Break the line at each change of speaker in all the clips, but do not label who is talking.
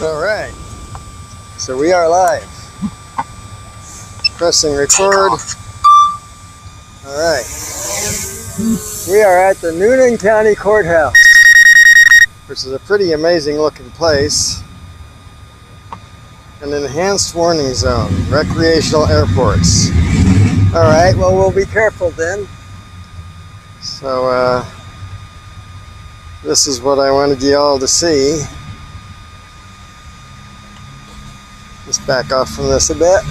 Alright, so we are live. Pressing record. Alright, we are at the Newman County Courthouse, which is a pretty amazing looking place. An enhanced warning zone, recreational airports. Alright, well, we'll be careful then. So, this is what I wanted you all to see. Just back off from this a bit.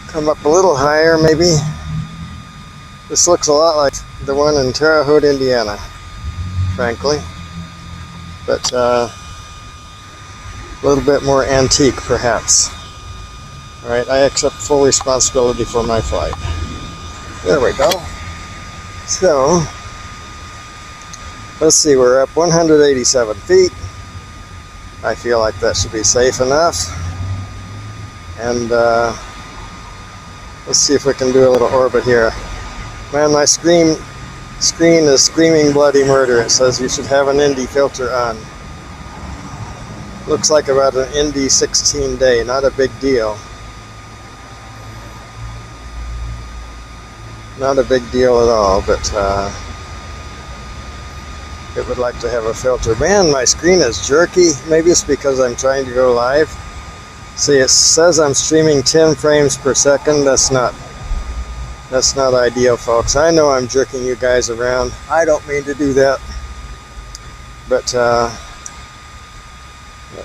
Come up a little higher, maybe. This looks a lot like the one in Terre Haute, Indiana, frankly. But a little bit more antique, perhaps. Alright, I accept full responsibility for my flight. There we go. So, let's see, we're up 187 feet. I feel like that should be safe enough. And let's see if we can do a little orbit here. Man, my screen is screaming bloody murder. It says you should have an ND filter on. Looks like about an ND 16 day, not a big deal. Not a big deal at all, but it would like to have a filter. Man, my screen is jerky. Maybe it's because I'm trying to go live. See, it says I'm streaming 10 frames per second. That's not ideal, folks. I know I'm jerking you guys around. I don't mean to do that. But,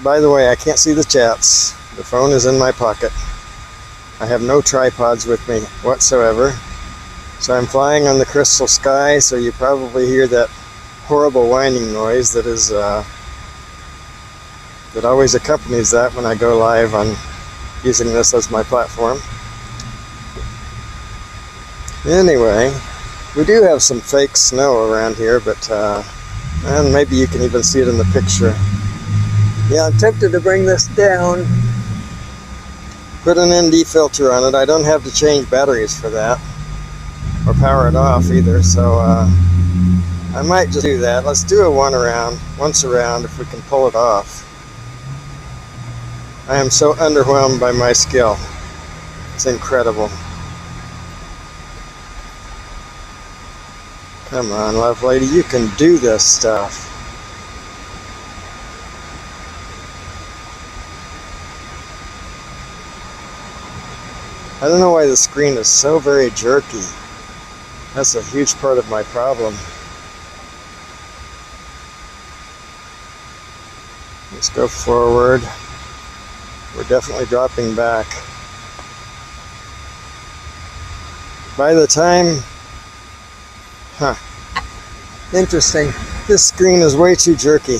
by the way, I can't see the chats. The phone is in my pocket. I have no tripods with me whatsoever. So I'm flying on the crystal sky, so you probably hear that horrible whining noise that is, that always accompanies that when I go live on using this as my platform. Anyway, we do have some fake snow around here, but and maybe you can even see it in the picture. Yeah, I'm tempted to bring this down, put an ND filter on it. I don't have to change batteries for that, or power it off either, so I might just do that. Let's do a once around if we can pull it off. I am so underwhelmed by my skill. It's incredible. Come on, love lady, you can do this stuff. I don't know why the screen is so very jerky. That's a huge part of my problem. Let's go forward. We're definitely dropping back. By the time... Interesting. This screen is way too jerky.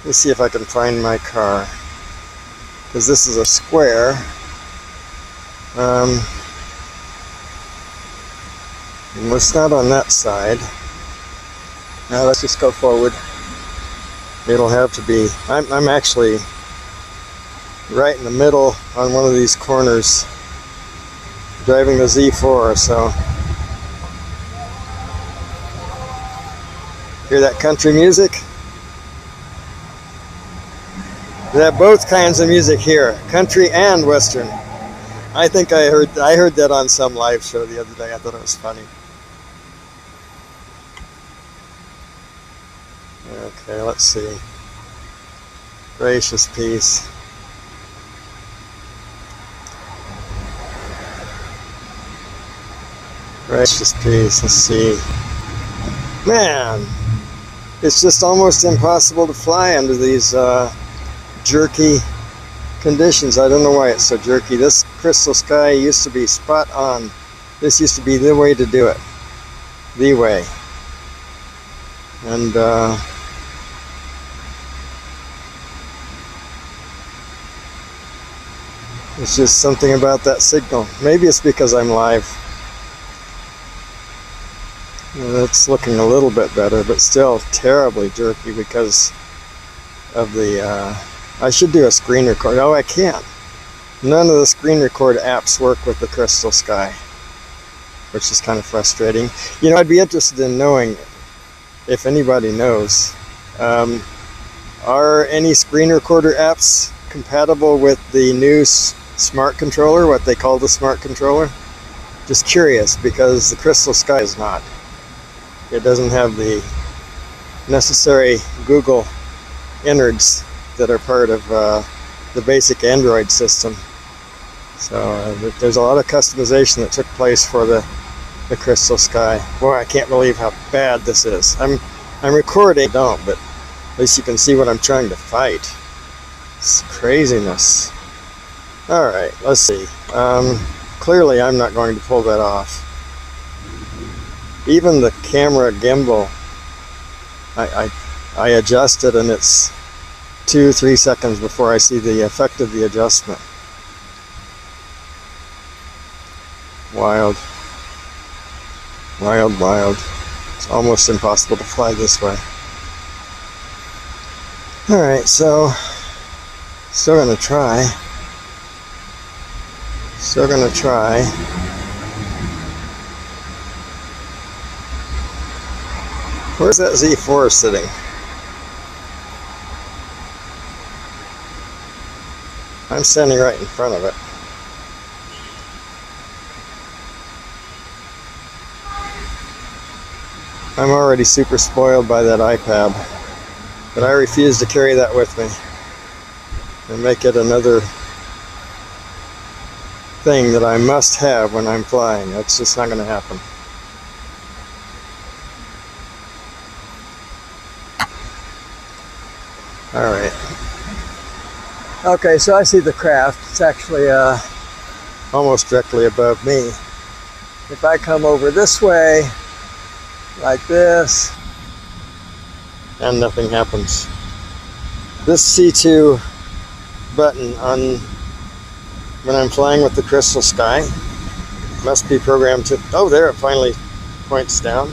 Let's see if I can find my car. Because this is a square. It's not on that side. Now let's just go forward. It'll have to be... I'm actually right in the middle on one of these corners, driving the Z4, so hear that country music? They have both kinds of music here, country and western. I think I heard that on some live show the other day. I thought it was funny. Okay, let's see. Gracious peace. Gracious peace, let's see. Man, it's just almost impossible to fly under these jerky conditions. I don't know why it's so jerky. This crystal sky used to be spot on. This used to be the way to do it. The way. And it's just something about that signal. Maybe it's because I'm live. That's looking a little bit better, but still terribly jerky because of the, I should do a screen record. Oh, I can't. None of the screen record apps work with the crystal sky, which is kind of frustrating. You know, I'd be interested in knowing if anybody knows. Are any screen recorder apps compatible with the new smart controller, what they call the smart controller? Just curious, because the Crystal Sky is not. It doesn't have the necessary Google innards that are part of the basic Android system. So there's a lot of customization that took place for the Crystal Sky. Boy, I can't believe how bad this is. I'm recording, but at least you can see what I'm trying to fight. It's craziness. Alright, let's see. Clearly I'm not going to pull that off. Even the camera gimbal, I adjust it, and it's 2-3 seconds before I see the effect of the adjustment. Wild. Wild, wild. It's almost impossible to fly this way. Alright, so still gonna try. Still gonna try. Where's that Z4 sitting? I'm standing right in front of it. I'm already super spoiled by that iPad, but I refuse to carry that with me and make it another thing that I must have when I'm flying. That's just not going to happen. Alright. Okay, so I see the craft. It's actually almost directly above me. If I come over this way, like this, and nothing happens. This C2 button on when I'm flying with the Crystal Sky must be programmed to, oh, there it finally points down.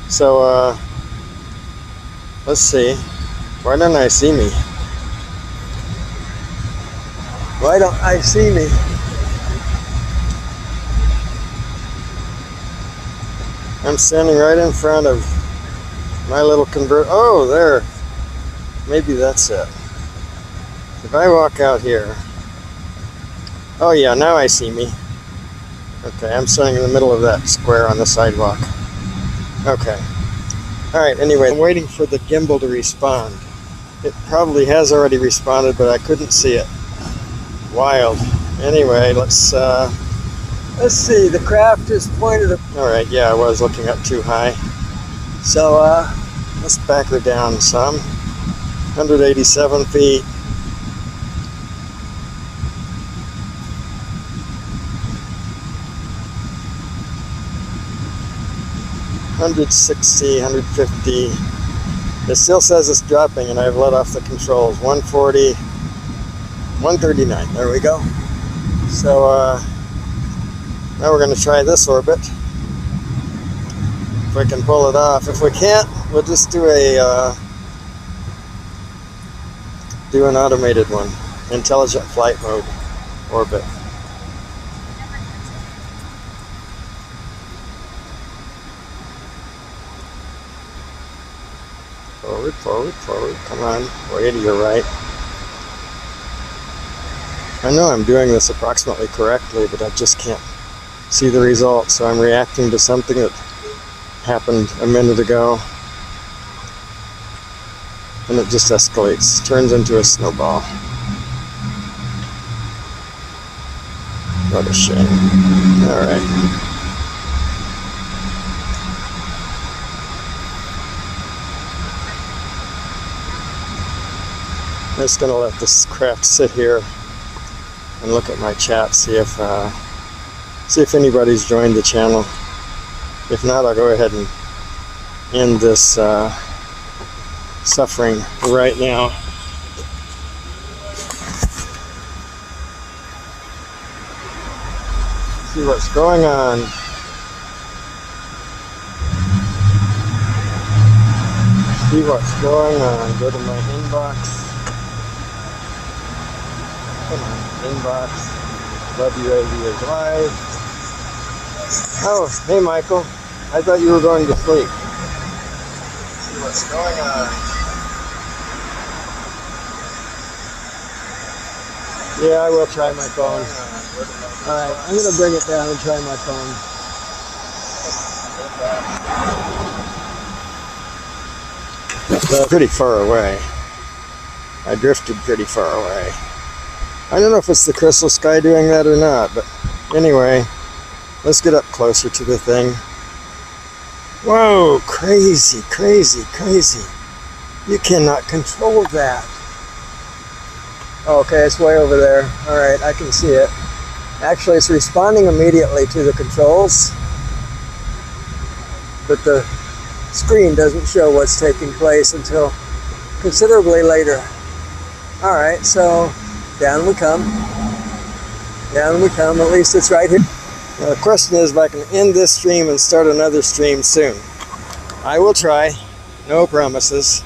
So let's see, why don't I see me? Why don't I see me? I'm standing right in front of my little oh, there. Maybe that's it. If I walk out here. Oh yeah, now I see me. Okay, I'm standing in the middle of that square on the sidewalk. Okay. Alright, anyway, I'm waiting for the gimbal to respond. It probably has already responded, but I couldn't see it. Wild. Anyway, let's see, the craft is pointed up. Alright, yeah, I was looking up too high. So, let's back her down some. 187 feet. $160, $150. It still says it's dropping, and I've let off the controls. 140, 139. There we go. So, now we're going to try this orbit. If we can pull it off. If we can't, we'll just do an automated one. Intelligent flight mode orbit. Forward, forward, forward. Come on. Way to your right. I know I'm doing this approximately correctly, but I just can't see the result, so I'm reacting to something that happened a minute ago, and it just escalates, turns into a snowball. What a shame. Alright. I'm just going to let this craft sit here and look at my chat, see if anybody's joined the channel. If not, I'll go ahead and end this suffering right now. See what's going on. See what's going on. Go to my inbox. Come on, inbox. WAV is live. Oh, hey Michael. I thought you were going to sleep. See what's going on. Yeah, I will try my phone. Alright, I'm going to bring it down and try my phone. Pretty far away. I drifted pretty far away. I don't know if it's the crystal sky doing that or not, but anyway, let's get up closer to the thing. Whoa, crazy, crazy, crazy. You cannot control that. Okay, it's way over there. Alright, I can see it. Actually, it's responding immediately to the controls, but the screen doesn't show what's taking place until considerably later. Alright, so down we come. Down we come. At least it's right here. Now the question is if I can end this stream and start another stream soon. I will try. No promises.